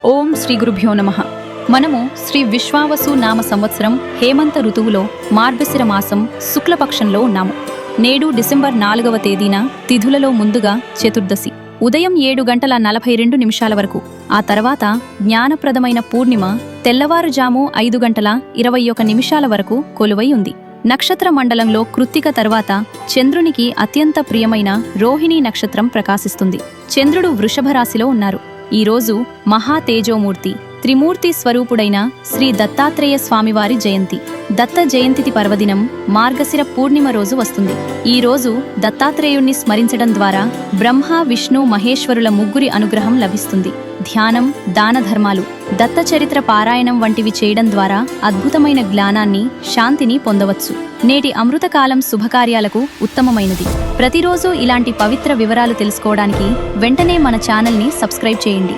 ఓం శ్రీ గురుభ్యో నమః. మనము శ్రీ విశ్వావసు నామ సంవత్సరం హేమంత ఋతువులో మార్గశిర మాసం శుక్లపక్షంలో ఉన్నాము. నేడు డిసెంబర్ 4వ తేదీన తిథులలో ముందుగా చతుర్దశి ఉదయం 7:42 వరకు, ఆ తర్వాత జ్ఞానప్రదమైన పూర్ణిమ తెల్లవారుజాము 5:21 వరకు కొలువై ఉంది. నక్షత్ర మండలంలో కృత్తిక తర్వాత చంద్రునికి అత్యంత ప్రియమైన రోహిణీ నక్షత్రం ప్రకాశిస్తుంది. చంద్రుడు వృషభ రాశిలో ఉన్నారు. ఈరోజు మహా తేజోమూర్తి త్రిమూర్తి స్వరూపుడైన శ్రీ దత్తాత్రేయ స్వామివారి జయంతి. దత్త జయంతి పర్వదినం మార్గశిర పూర్ణిమ రోజు వస్తుంది. ఈ రోజు దత్తాత్రేయుణ్ణి స్మరించడం ద్వారా బ్రహ్మ విష్ణు మహేశ్వరుల ముగ్గురి అనుగ్రహం లభిస్తుంది. ధ్యానం, దాన ధర్మాలు, దత్త చరిత్ర పారాయణం వంటివి చేయడం ద్వారా అద్భుతమైన జ్ఞానాన్ని, శాంతిని పొందవచ్చు. నేటి అమృతకాలం శుభకార్యాలకు ఉత్తమమైనది. ప్రతిరోజు ఇలాంటి పవిత్ర వివరాలు తెలుసుకోవడానికి వెంటనే మన ఛానల్ని సబ్స్క్రైబ్ చేయండి.